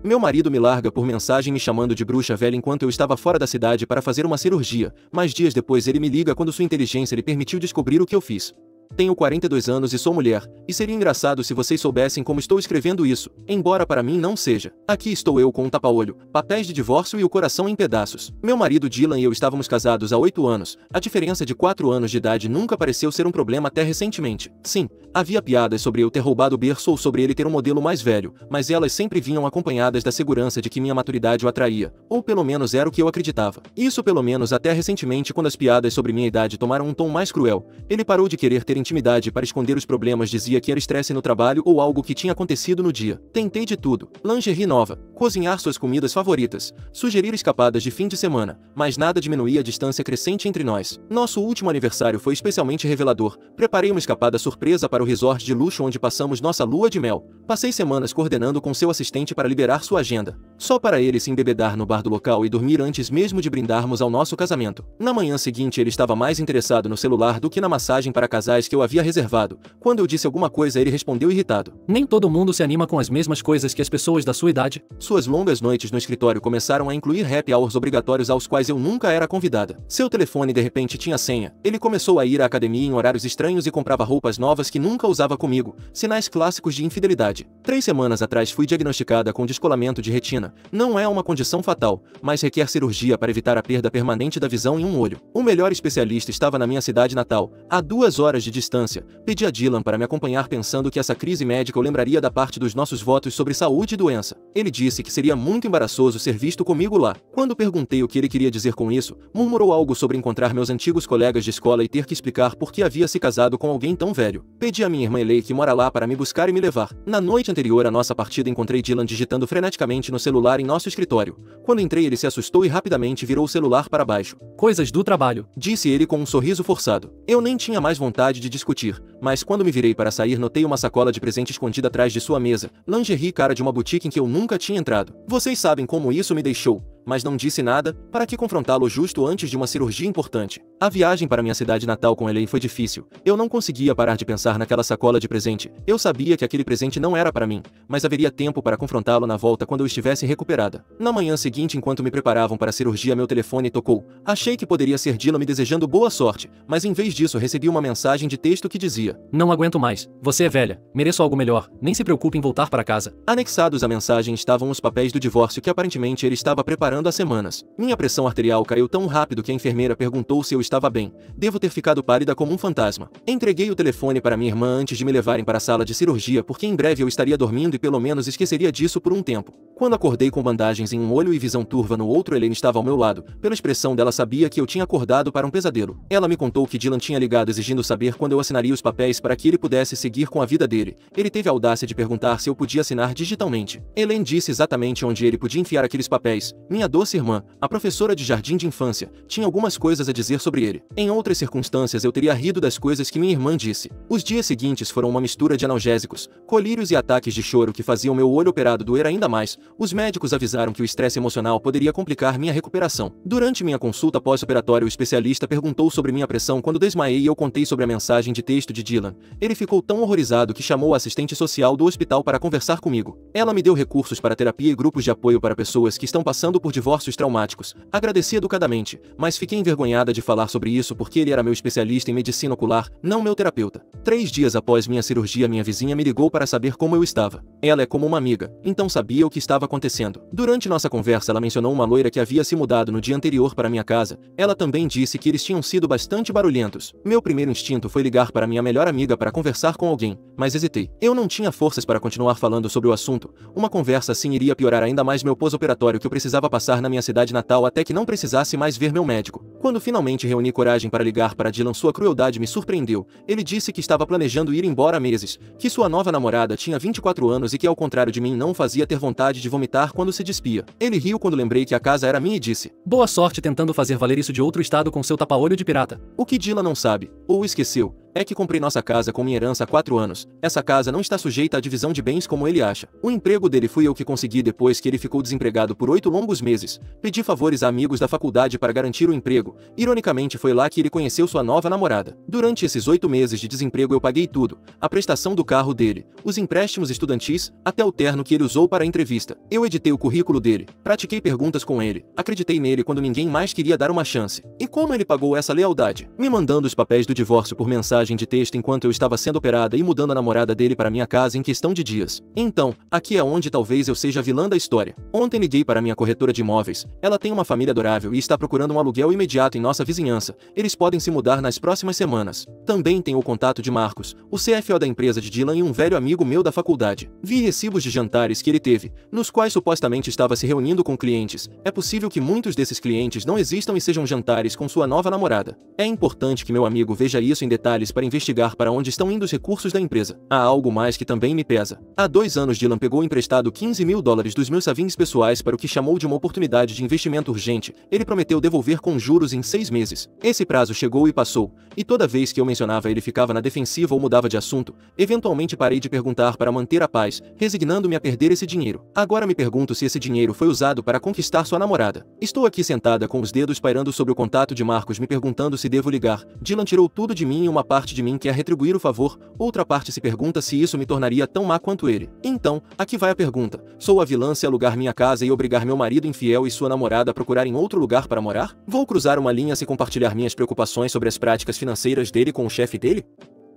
Meu marido me larga por mensagem me chamando de bruxa velha enquanto eu estava fora da cidade para fazer uma cirurgia, mas dias depois ele me liga quando sua inteligência lhe permitiu descobrir o que eu fiz. Tenho 42 anos e sou mulher, e seria engraçado se vocês soubessem como estou escrevendo isso, embora para mim não seja. Aqui estou eu com um tapa-olho, papéis de divórcio e o coração em pedaços. Meu marido Dylan e eu estávamos casados há 8 anos, a diferença de 4 anos de idade nunca pareceu ser um problema até recentemente. Sim, havia piadas sobre eu ter roubado o berço ou sobre ele ter um modelo mais velho, mas elas sempre vinham acompanhadas da segurança de que minha maturidade o atraía, ou pelo menos era o que eu acreditava. Isso pelo menos até recentemente quando as piadas sobre minha idade tomaram um tom mais cruel. Ele parou de querer ter intimidade para esconder os problemas, dizia que era estresse no trabalho ou algo que tinha acontecido no dia. Tentei de tudo: lingerie nova, cozinhar suas comidas favoritas, sugerir escapadas de fim de semana, mas nada diminuía a distância crescente entre nós. Nosso último aniversário foi especialmente revelador. Preparei uma escapada surpresa para o resort de luxo onde passamos nossa lua de mel. Passei semanas coordenando com seu assistente para liberar sua agenda, só para ele se embebedar no bar do local e dormir antes mesmo de brindarmos ao nosso casamento. Na manhã seguinte ele estava mais interessado no celular do que na massagem para casais que eu havia reservado. Quando eu disse alguma coisa ele respondeu irritado: Nem todo mundo se anima com as mesmas coisas que as pessoas da sua idade. Suas longas noites no escritório começaram a incluir happy hours obrigatórios aos quais eu nunca era convidada. Seu telefone de repente tinha senha. Ele começou a ir à academia em horários estranhos e comprava roupas novas que nunca usava comigo. Sinais clássicos de infidelidade. 3 semanas atrás fui diagnosticada com descolamento de retina. Não é uma condição fatal, mas requer cirurgia para evitar a perda permanente da visão em um olho. O melhor especialista estava na minha cidade natal, a 2 horas de distância. Pedi a Dylan para me acompanhar pensando que essa crise médica o lembraria da parte dos nossos votos sobre saúde e doença. Ele disse que seria muito embaraçoso ser visto comigo lá. Quando perguntei o que ele queria dizer com isso, murmurou algo sobre encontrar meus antigos colegas de escola e ter que explicar por que havia se casado com alguém tão velho. Pedi a minha irmã Elei, que mora lá, para me buscar e me levar. Na noite anterior à nossa partida encontrei Dylan digitando freneticamente no celular em nosso escritório. Quando entrei ele se assustou e rapidamente virou o celular para baixo. Coisas do trabalho, disse ele com um sorriso forçado. Eu nem tinha mais vontade de discutir, mas quando me virei para sair notei uma sacola de presente escondida atrás de sua mesa. Lingerie cara de uma boutique em que eu nunca tinha entrado. Vocês sabem como isso me deixou, mas não disse nada. Para que confrontá-lo justo antes de uma cirurgia importante? A viagem para minha cidade natal com Elei foi difícil. Eu não conseguia parar de pensar naquela sacola de presente. Eu sabia que aquele presente não era para mim, mas haveria tempo para confrontá-lo na volta quando eu estivesse recuperada. Na manhã seguinte, enquanto me preparavam para a cirurgia, meu telefone tocou. Achei que poderia ser Dylan me desejando boa sorte, mas em vez disso recebi uma mensagem de texto que dizia: Não aguento mais, você é velha, mereço algo melhor, nem se preocupe em voltar para casa. Anexados à mensagem estavam os papéis do divórcio que aparentemente ele estava preparando há semanas. Minha pressão arterial caiu tão rápido que a enfermeira perguntou se eu estava bem. Devo ter ficado pálida como um fantasma. Entreguei o telefone para minha irmã antes de me levarem para a sala de cirurgia porque em breve eu estaria dormindo e pelo menos esqueceria disso por um tempo. Quando acordei com bandagens em um olho e visão turva no outro, Elaine estava ao meu lado. Pela expressão dela sabia que eu tinha acordado para um pesadelo. Ela me contou que Dylan tinha ligado exigindo saber quando eu assinaria os papéis para que ele pudesse seguir com a vida dele. Ele teve a audácia de perguntar se eu podia assinar digitalmente. Elaine disse exatamente onde ele podia enfiar aqueles papéis. Minha doce irmã, a professora de jardim de infância, tinha algumas coisas a dizer sobre ele. Em outras circunstâncias eu teria rido das coisas que minha irmã disse. Os dias seguintes foram uma mistura de analgésicos, colírios e ataques de choro que faziam meu olho operado doer ainda mais. Os médicos avisaram que o estresse emocional poderia complicar minha recuperação. Durante minha consulta pós-operatória, o especialista perguntou sobre minha pressão quando desmaiei e eu contei sobre a mensagem de texto de Dylan. Ele ficou tão horrorizado que chamou a assistente social do hospital para conversar comigo. Ela me deu recursos para terapia e grupos de apoio para pessoas que estão passando por divórcios traumáticos. Agradeci educadamente, mas fiquei envergonhada de falar sobre isso porque ele era meu especialista em medicina ocular, não meu terapeuta. 3 dias após minha cirurgia, minha vizinha me ligou para saber como eu estava. Ela é como uma amiga, então sabia o que estava acontecendo. Durante nossa conversa ela mencionou uma loira que havia se mudado no dia anterior para minha casa. Ela também disse que eles tinham sido bastante barulhentos. Meu primeiro instinto foi ligar para minha melhor amiga para conversar com alguém, mas hesitei. Eu não tinha forças para continuar falando sobre o assunto. Uma conversa assim iria piorar ainda mais meu pós-operatório que eu precisava passar na minha cidade natal até que não precisasse mais ver meu médico. Quando finalmente reuni coragem para ligar para Dylan, sua crueldade me surpreendeu. Ele disse que estava planejando ir embora há meses, que sua nova namorada tinha 24 anos e que ao contrário de mim não fazia ter vontade de vomitar quando se despia. Ele riu quando lembrei que a casa era minha e disse: Boa sorte tentando fazer valer isso de outro estado com seu tapa-olho de pirata. O que Dylan não sabe, ou esqueceu, É que comprei nossa casa com minha herança há 4 anos. Essa casa não está sujeita à divisão de bens como ele acha. O emprego dele fui eu que consegui depois que ele ficou desempregado por 8 longos meses. Pedi favores a amigos da faculdade para garantir o emprego. Ironicamente foi lá que ele conheceu sua nova namorada. Durante esses 8 meses de desemprego eu paguei tudo. A prestação do carro dele, os empréstimos estudantis, até o terno que ele usou para a entrevista. Eu editei o currículo dele, pratiquei perguntas com ele, acreditei nele quando ninguém mais queria dar uma chance. E como ele pagou essa lealdade? Me mandando os papéis do divórcio por mensagem de texto enquanto eu estava sendo operada e mudando a namorada dele para minha casa em questão de dias. Então, aqui é onde talvez eu seja a vilã da história. Ontem liguei para minha corretora de imóveis. Ela tem uma família adorável e está procurando um aluguel imediato em nossa vizinhança. Eles podem se mudar nas próximas semanas. Também tenho o contato de Marcos, o CFO da empresa de Dylan e um velho amigo meu da faculdade. Vi recibos de jantares que ele teve, nos quais supostamente estava se reunindo com clientes. É possível que muitos desses clientes não existam e sejam jantares com sua nova namorada. É importante que meu amigo veja isso em detalhes para investigar para onde estão indo os recursos da empresa. Há algo mais que também me pesa. Há 2 anos Dylan pegou emprestado $15.000 dos meus savings pessoais para o que chamou de uma oportunidade de investimento urgente. Ele prometeu devolver com juros em 6 meses. Esse prazo chegou e passou, e toda vez que eu mencionava ele ficava na defensiva ou mudava de assunto. Eventualmente parei de perguntar para manter a paz, resignando-me a perder esse dinheiro. Agora me pergunto se esse dinheiro foi usado para conquistar sua namorada. Estou aqui sentada com os dedos pairando sobre o contato de Marcos me perguntando se devo ligar. Dylan tirou tudo de mim e uma parte de mim quer retribuir o favor, outra parte se pergunta se isso me tornaria tão má quanto ele. Então, aqui vai a pergunta. Sou a vilã se alugar minha casa e obrigar meu marido infiel e sua namorada a procurarem outro lugar para morar? Vou cruzar uma linha se compartilhar minhas preocupações sobre as práticas financeiras dele com o chefe dele?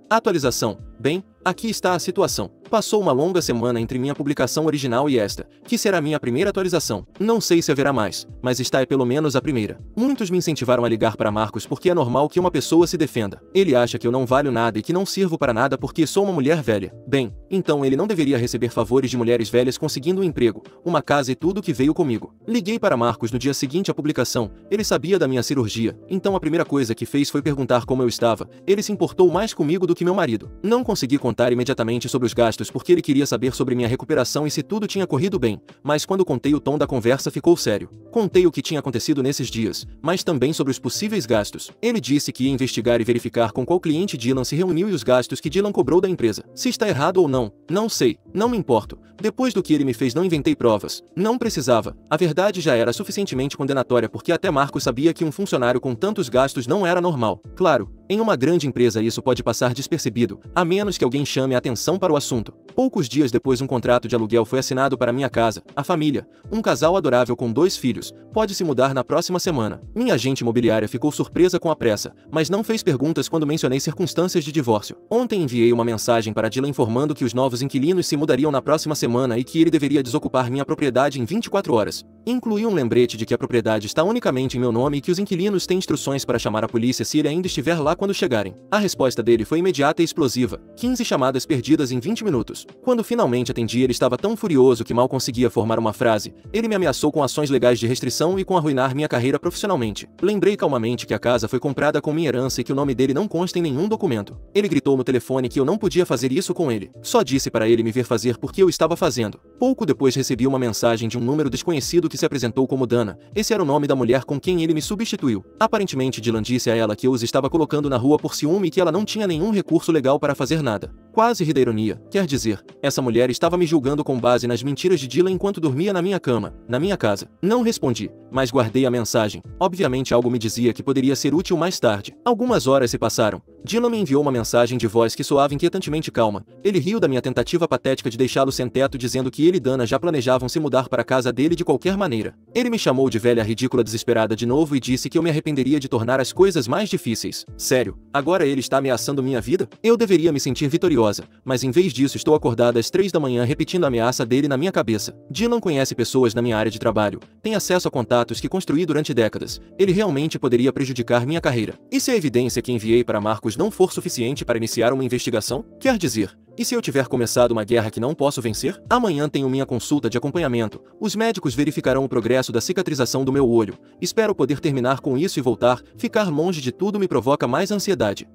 Atualização. Bem, aqui está a situação. Passou uma longa semana entre minha publicação original e esta, que será minha primeira atualização. Não sei se haverá mais, mas esta é pelo menos a primeira. Muitos me incentivaram a ligar para Marcos porque é normal que uma pessoa se defenda. Ele acha que eu não valho nada e que não sirvo para nada porque sou uma mulher velha. Bem, então ele não deveria receber favores de mulheres velhas conseguindo um emprego, uma casa e tudo que veio comigo. Liguei para Marcos no dia seguinte à publicação. Ele sabia da minha cirurgia, então a primeira coisa que fez foi perguntar como eu estava. Ele se importou mais comigo do que meu marido. Não consegui contar imediatamente sobre os gastos porque ele queria saber sobre minha recuperação e se tudo tinha corrido bem, mas quando contei o tom da conversa ficou sério. Contei o que tinha acontecido nesses dias, mas também sobre os possíveis gastos. Ele disse que ia investigar e verificar com qual cliente Dylan se reuniu e os gastos que Dylan cobrou da empresa. Se está errado ou não, não sei, não me importo. Depois do que ele me fez não inventei provas. Não precisava. A verdade já era suficientemente condenatória porque até Marcos sabia que um funcionário com tantos gastos não era normal. Claro, em uma grande empresa isso pode passar despercebido, a menos que alguém chame a atenção para o assunto. Poucos dias depois um contrato de aluguel foi assinado para minha casa. A família, um casal adorável com 2 filhos, pode se mudar na próxima semana. Minha agente imobiliária ficou surpresa com a pressa, mas não fez perguntas quando mencionei circunstâncias de divórcio. Ontem enviei uma mensagem para Dylan informando que os novos inquilinos se mudariam na próxima semana e que ele deveria desocupar minha propriedade em 24 horas. Incluí um lembrete de que a propriedade está unicamente em meu nome e que os inquilinos têm instruções para chamar a polícia se ele ainda estiver lá quando chegarem. A resposta dele foi imediata e explosiva. 15 chamadas perdidas em 20 minutos. Quando finalmente atendi, ele estava tão furioso que mal conseguia formar uma frase. Ele me ameaçou com ações legais de restrição e com arruinar minha carreira profissionalmente. Lembrei calmamente que a casa foi comprada com minha herança e que o nome dele não consta em nenhum documento. Ele gritou no telefone que eu não podia fazer isso com ele. Só disse para ele me ver fazer porque eu estava fazendo. Pouco depois recebi uma mensagem de um número desconhecido que se apresentou como Dana. Esse era o nome da mulher com quem ele me substituiu. Aparentemente Dylan disse a ela que eu os estava colocando na rua por ciúme e que ela não tinha nenhum recurso legal para fazer nada. Quase ri da ironia. Quer dizer, essa mulher estava me julgando com base nas mentiras de Dylan enquanto dormia na minha cama, na minha casa. Não respondi, mas guardei a mensagem. Obviamente algo me dizia que poderia ser útil mais tarde. Algumas horas se passaram. Dylan me enviou uma mensagem de voz que soava inquietantemente calma. Ele riu da minha tentativa patética de deixá-lo sem teto dizendo que ele e Dana já planejavam se mudar para a casa dele de qualquer maneira. Ele me chamou de velha ridícula desesperada de novo e disse que eu me arrependeria de tornar as coisas mais difíceis. Sério, agora ele está ameaçando minha vida? Eu deveria me sentir vitoriosa, mas em vez disso estou acordada às 3 da manhã repetindo a ameaça dele na minha cabeça. Dylan conhece pessoas na minha área de trabalho, tem acesso a contatos que construí durante décadas. Ele realmente poderia prejudicar minha carreira. E se a evidência que enviei para Marcos não for suficiente para iniciar uma investigação? Quer dizer, e se eu tiver começado uma guerra que não posso vencer? Amanhã tenho minha consulta de acompanhamento. Os médicos verificarão o progresso da cicatrização do meu olho. Espero poder terminar com isso e voltar. Ficar longe de tudo me provoca mais ansiedade.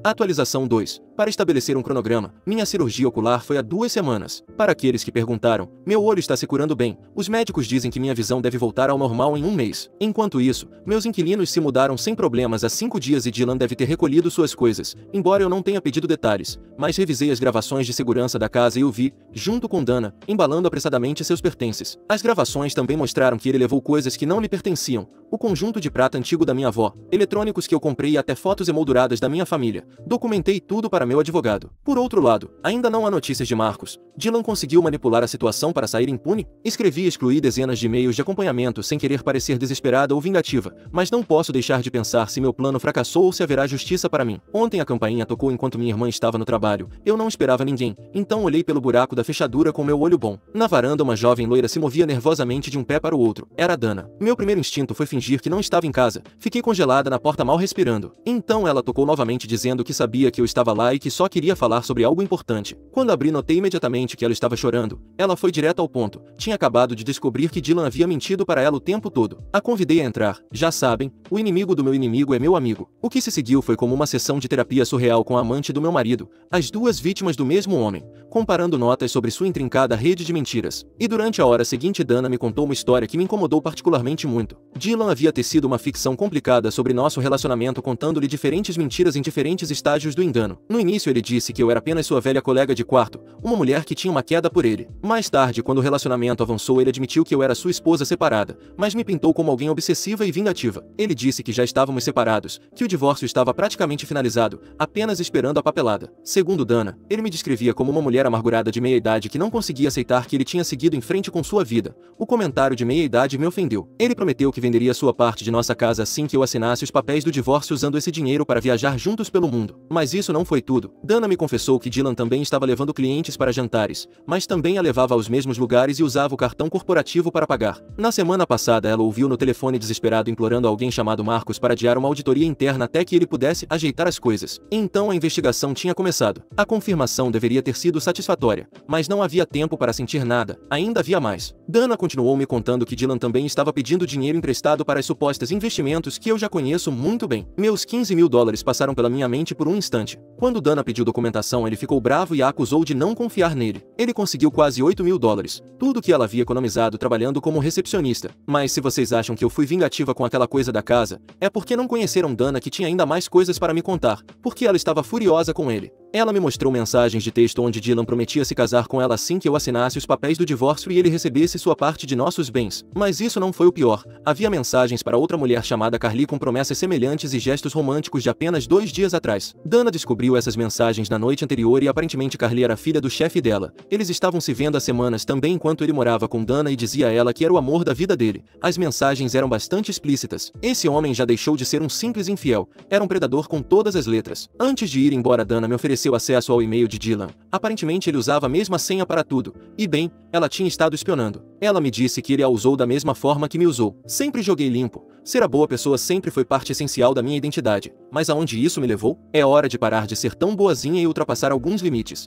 Atualização 2. Para estabelecer um cronograma, minha cirurgia ocular foi há 2 semanas. Para aqueles que perguntaram, meu olho está se curando bem. Os médicos dizem que minha visão deve voltar ao normal em 1 mês. Enquanto isso, meus inquilinos se mudaram sem problemas há 5 dias e Dylan deve ter recolhido suas coisas, embora eu não tenha pedido detalhes. Mas revisei as gravações de segurança da casa e o vi, junto com Dana, embalando apressadamente seus pertences. As gravações também mostraram que ele levou coisas que não lhe pertenciam, o conjunto de prata antigo da minha avó, eletrônicos que eu comprei e até fotos emolduradas da minha família. Documentei tudo para meu advogado. Por outro lado, ainda não há notícias de Marcos. Dylan conseguiu manipular a situação para sair impune? Escrevi e excluí dezenas de e-mails de acompanhamento sem querer parecer desesperada ou vingativa, mas não posso deixar de pensar se meu plano fracassou ou se haverá justiça para mim. Ontem a campainha tocou enquanto minha irmã estava no trabalho. Eu não esperava ninguém, então olhei pelo buraco da fechadura com meu olho bom. Na varanda uma jovem loira se movia nervosamente de um pé para o outro. Era Dana. Meu primeiro instinto foi fingir que não estava em casa. Fiquei congelada na porta mal respirando. Então ela tocou novamente dizendo que sabia que eu estava lá e que só queria falar sobre algo importante. Quando abri notei imediatamente que ela estava chorando. Ela foi direto ao ponto. Tinha acabado de descobrir que Dylan havia mentido para ela o tempo todo. A convidei a entrar. Já sabem, o inimigo do meu inimigo é meu amigo. O que se seguiu foi como uma sessão de terapia surreal com a amante do meu marido, as duas vítimas do mesmo homem, comparando notas sobre sua intrincada rede de mentiras. E durante a hora seguinte Dana me contou uma história que me incomodou particularmente muito. Dylan havia tecido uma ficção complicada sobre nosso relacionamento contando-lhe diferentes mentiras em diferentes estágios do engano. No início ele disse que eu era apenas sua velha colega de quarto, uma mulher que tinha uma queda por ele. Mais tarde, quando o relacionamento avançou, ele admitiu que eu era sua esposa separada, mas me pintou como alguém obsessiva e vingativa. Ele disse que já estávamos separados, que o divórcio estava praticamente finalizado, apenas esperando a papelada. Segundo Dana, ele me descrevia como uma mulher amargurada de meia-idade que não conseguia aceitar que ele tinha seguido em frente com sua vida. O comentário de meia-idade me ofendeu. Ele prometeu que venderia sua parte de nossa casa assim que eu assinasse os papéis do divórcio usando esse dinheiro para viajar juntos pelo mundo. Mas isso não foi tudo. Dana me confessou que Dylan também estava levando clientes para jantares, mas também a levava aos mesmos lugares e usava o cartão corporativo para pagar. Na semana passada ela ouviu no telefone desesperado implorando a alguém chamado Marcos para adiar uma auditoria interna até que ele pudesse ajeitar as coisas. Então a investigação tinha começado. A confirmação deveria ter sido satisfatória, mas não havia tempo para sentir nada. Ainda havia mais. Dana continuou me contando que Dylan também estava pedindo dinheiro emprestado para as supostas investimentos que eu já conheço muito bem. Meus $15.000 passaram pela minha mente por um instante. Quando Dana pediu documentação, ele ficou bravo e a acusou de não confiar nele. Ele conseguiu quase $8.000, tudo que ela havia economizado trabalhando como recepcionista. Mas se vocês acham que eu fui vingativa com aquela coisa da casa, é porque não conheceram Dana, que tinha ainda mais coisas para me contar, porque ela estava furiosa com ele. Ela me mostrou mensagens de texto onde Dylan prometia se casar com ela assim que eu assinasse os papéis do divórcio e ele recebesse sua parte de nossos bens. Mas isso não foi o pior. Havia mensagens para outra mulher chamada Carly com promessas semelhantes e gestos românticos de apenas 2 dias atrás. Dana descobriu essas mensagens na noite anterior e aparentemente Carly era filha do chefe dela. Eles estavam se vendo há semanas também enquanto ele morava com Dana e dizia a ela que era o amor da vida dele. As mensagens eram bastante explícitas. Esse homem já deixou de ser um simples infiel. Era um predador com todas as letras. Antes de ir embora, Dana me ofereceu acesso ao e-mail de Dylan. Aparentemente ele usava a mesma senha para tudo. E bem, ela tinha estado espionando. Ela me disse que ele a usou da mesma forma que me usou. Sempre joguei limpo. Ser a boa pessoa sempre foi parte essencial da minha identidade. Mas aonde isso me levou? É hora de parar de ser tão boazinha e ultrapassar alguns limites.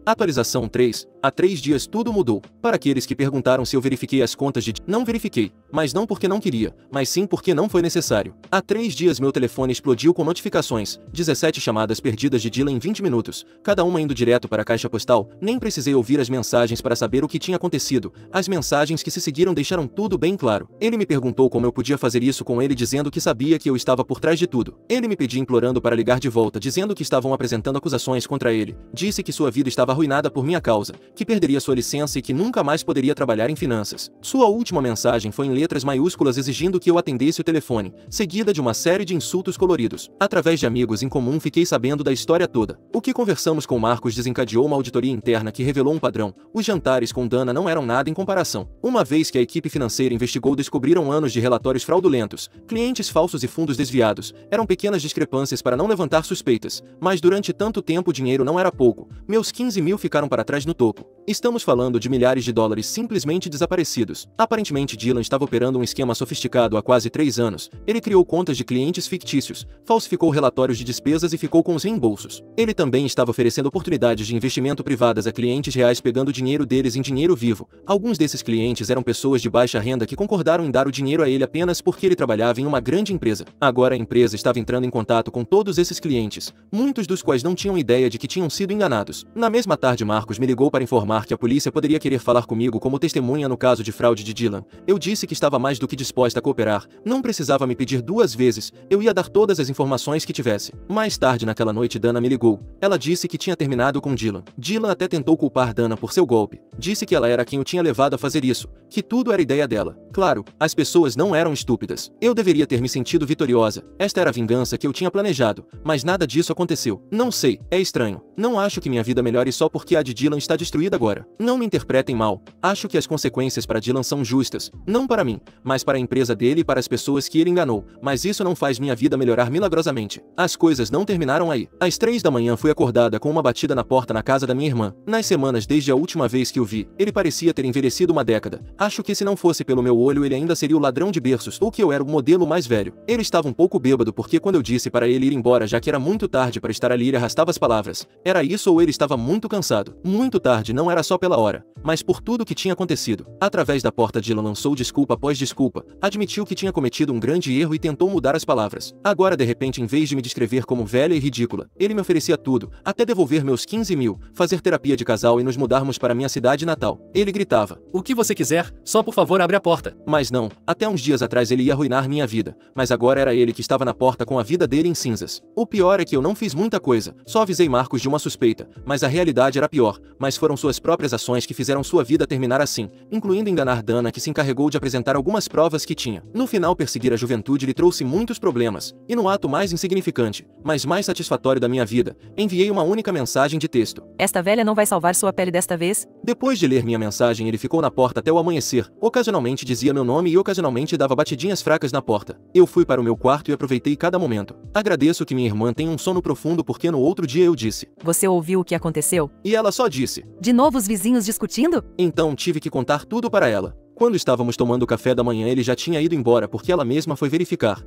Atualização 3. Há 3 dias tudo mudou. Para aqueles que perguntaram se eu verifiquei as contas de Dylan, não verifiquei. Mas não porque não queria, mas sim porque não foi necessário. Há 3 dias meu telefone explodiu com notificações. 17 chamadas perdidas de Dylan em 20 minutos. Cada uma indo direto para a caixa postal. Nem precisei ouvir as mensagens para saber o que tinha acontecido. As mensagens que se seguiram deixaram tudo bem claro. Ele me perguntou como eu podia fazer isso com ele, dizendo que sabia que eu estava por trás de tudo. Ele me pediu implorando para ligar de volta, dizendo que estavam apresentando acusações contra ele. Disse que sua vida estava arruinada por minha causa, que perderia sua licença e que nunca mais poderia trabalhar em finanças. Sua última mensagem foi em letras maiúsculas exigindo que eu atendesse o telefone, seguida de uma série de insultos coloridos. Através de amigos em comum fiquei sabendo da história toda. O que conversamos com Marcos desencadeou uma auditoria interna que revelou um padrão. Os jantares com Dana não eram nada em comparação. Uma vez que a equipe financeira investigou, descobriram anos de relatórios fraudulentos, clientes falsos e fundos desviados. Eram pequenas discrepâncias para não levantar suspeitas, mas durante tanto tempo o dinheiro não era pouco. Meus 15 mil ficaram para trás no topo. Estamos falando de milhares de dólares simplesmente desaparecidos. Aparentemente Dylan estava operando um esquema sofisticado há quase 3 anos. Ele criou contas de clientes fictícios, falsificou relatórios de despesas e ficou com os reembolsos. Ele também estava oferecendo oportunidades de investimento privadas a clientes reais, pegando o dinheiro deles em dinheiro vivo. Alguns desses clientes eram pessoas de baixa renda que concordaram em dar o dinheiro a ele apenas porque ele trabalhava em uma grande empresa. Agora a empresa estava entrando em contato com todos esses clientes, muitos dos quais não tinham ideia de que tinham sido enganados. Na mesma tarde Marcos me ligou para informar que a polícia poderia querer falar comigo como testemunha no caso de fraude de Dylan. Eu disse que estava mais do que disposta a cooperar, não precisava me pedir 2 vezes, eu ia dar todas as informações que tivesse. Mais tarde naquela noite Dana me ligou. Ela disse que tinha terminado com Dylan. Dylan até tentou culpar Dana por seu golpe. Disse que ela era quem o tinha levado a fazer isso, que tudo era ideia dela. Claro, as pessoas não eram estúpidas. Eu deveria ter me sentido vitoriosa. Esta era a vingança que eu tinha planejado, mas nada disso aconteceu. Não sei, é estranho. Não acho que minha vida melhore só porque a de Dylan está destruída agora. Não me interpretem mal. Acho que as consequências para Dylan são justas, não para mim, mas para a empresa dele e para as pessoas que ele enganou. Mas isso não faz minha vida melhorar milagrosamente. As coisas não terminaram aí. Às 3 da manhã fui acordada com uma batida na porta na casa da minha irmã. Nas semanas desde a última vez que o vi, ele parecia ter envelhecido uma década. Acho que se não fosse pelo meu olho ele ainda seria o ladrão de berços ou que eu era o modelo mais velho. Ele estava um pouco bêbado porque quando eu disse para ele ir embora já que era muito tarde para estar ali ele arrastava as palavras. Era isso ou ele estava muito cansado. Muito tarde não era só pela hora, mas por tudo o que tinha acontecido. Através da porta Dylan lançou desculpa após desculpa, admitiu que tinha cometido um grande erro e tentou mudar as palavras. Agora de repente em vez de me descrever como velha e ridícula, ele me oferecia tudo, até devolver meus 15 mil, fazer terapia de casal e nos mudarmos para minha cidade natal. Ele gritava: O que você quiser, só por favor abre a porta. Mas não, até uns dias atrás ele ia arruinar minha vida, mas agora era ele que estava na porta com a vida dele em cinzas. O pior é que eu não fiz muita coisa, só avisei Marcos de uma suspeita, mas a realidade era pior, mas foram suas próprias ações que fizeram sua vida terminar assim, incluindo enganar Dana que se encarregou de apresentar algumas provas que tinha. No final perseguir a juventude lhe trouxe muitos problemas, e no ato mais insignificante, mas mais satisfatório da minha vida, enviei uma única mensagem de texto. Esta velha não vai salvar sua pele desta vez? Depois de ler minha mensagem ele ficou na porta até o amanhecer, ocasionalmente dizia meu nome e ocasionalmente dava batidinhas fracas na porta. Eu fui para o meu quarto e aproveitei cada momento. Agradeço que minha irmã tenha um sono profundo porque no outro dia eu disse: Você ouviu o que aconteceu? E ela só disse: De novo os vizinhos discutindo? Então tive que contar tudo para ela. Quando estávamos tomando café da manhã ele já tinha ido embora porque ela mesma foi verificar.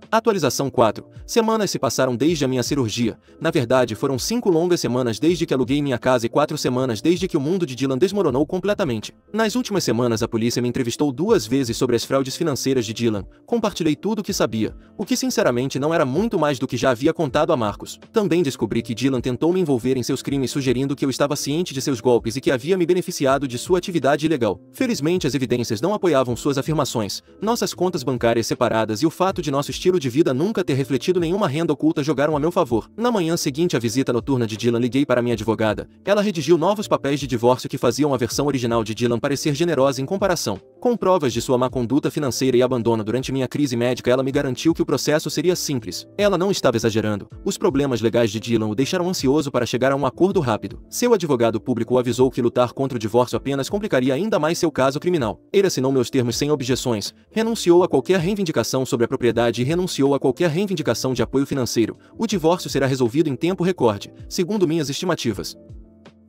Atualização 4. Semanas se passaram desde a minha cirurgia. Na verdade, foram 5 longas semanas desde que aluguei minha casa e 4 semanas desde que o mundo de Dylan desmoronou completamente. Nas últimas semanas a polícia me entrevistou 2 vezes sobre as fraudes financeiras de Dylan. Compartilhei tudo o que sabia, o que sinceramente não era muito mais do que já havia contado a Marcos. Também descobri que Dylan tentou me envolver em seus crimes sugerindo que eu estava ciente de seus golpes e que havia me beneficiado de sua atividade ilegal. Felizmente as evidências não apoiavam suas afirmações. Nossas contas bancárias separadas e o fato de nosso estilo de vida nunca ter refletido nenhuma renda oculta jogaram a meu favor. Na manhã seguinte à visita noturna de Dylan liguei para minha advogada. Ela redigiu novos papéis de divórcio que faziam a versão original de Dylan parecer generosa em comparação. Com provas de sua má conduta financeira e abandono durante minha crise médica ela me garantiu que o processo seria simples. Ela não estava exagerando. Os problemas legais de Dylan o deixaram ansioso para chegar a um acordo rápido. Seu advogado público o avisou que lutar contra o divórcio apenas complicaria ainda mais seu caso criminal. Ele assinou meus termos sem objeções, renunciou a qualquer reivindicação sobre a propriedade e renunciou a qualquer reivindicação de apoio financeiro. O divórcio será resolvido em tempo recorde, segundo minhas estimativas.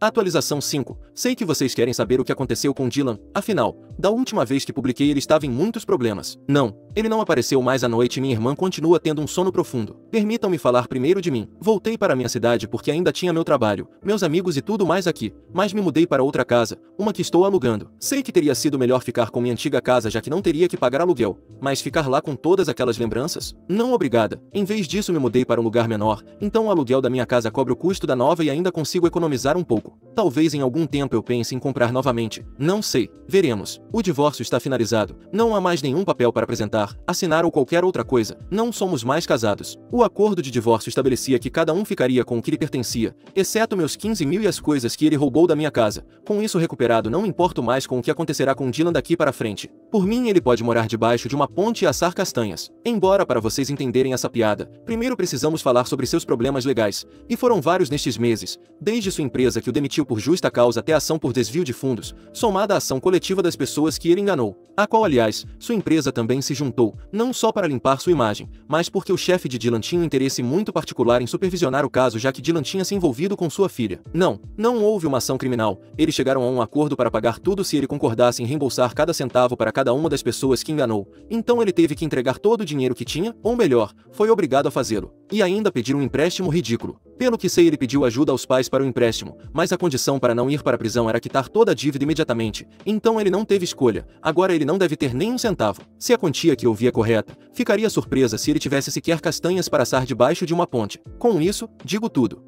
Atualização 5. Sei que vocês querem saber o que aconteceu com Dylan, afinal, da última vez que publiquei ele estava em muitos problemas. Não, ele não apareceu mais à noite e minha irmã continua tendo um sono profundo. Permitam-me falar primeiro de mim. Voltei para minha cidade porque ainda tinha meu trabalho, meus amigos e tudo mais aqui, mas me mudei para outra casa, uma que estou alugando. Sei que teria sido melhor ficar com minha antiga casa já que não teria que pagar aluguel, mas ficar lá com todas aquelas lembranças? Não obrigada. Em vez disso me mudei para um lugar menor, então o aluguel da minha casa cobre o custo da nova e ainda consigo economizar um pouco. Talvez em algum tempo eu pense em comprar novamente. Não sei. Veremos. O divórcio está finalizado. Não há mais nenhum papel para apresentar, assinar ou qualquer outra coisa. Não somos mais casados. O acordo de divórcio estabelecia que cada um ficaria com o que lhe pertencia, exceto meus 15 mil e as coisas que ele roubou da minha casa. Com isso recuperado não me importo mais com o que acontecerá com Dylan daqui para frente. Por mim ele pode morar debaixo de uma ponte e assar castanhas. Embora para vocês entenderem essa piada, primeiro precisamos falar sobre seus problemas legais. E foram vários nestes meses, desde sua empresa que o demitiu por justa causa até a ação por desvio de fundos, somada à ação coletiva das pessoas que ele enganou, a qual aliás, sua empresa também se juntou, não só para limpar sua imagem, mas porque o chefe de Dylan tinha um interesse muito particular em supervisionar o caso já que Dylan tinha se envolvido com sua filha. Não houve uma ação criminal, eles chegaram a um acordo para pagar tudo se ele concordasse em reembolsar cada centavo para cada uma das pessoas que enganou, então ele teve que entregar todo o dinheiro que tinha, ou melhor, foi obrigado a fazê-lo. E ainda pedir um empréstimo ridículo. Pelo que sei ele pediu ajuda aos pais para o empréstimo, mas a condição para não ir para a prisão era quitar toda a dívida imediatamente, então ele não teve escolha, agora ele não deve ter nem um centavo. Se a quantia que eu vi é correta, ficaria surpresa se ele tivesse sequer castanhas para assar debaixo de uma ponte. Com isso, digo tudo.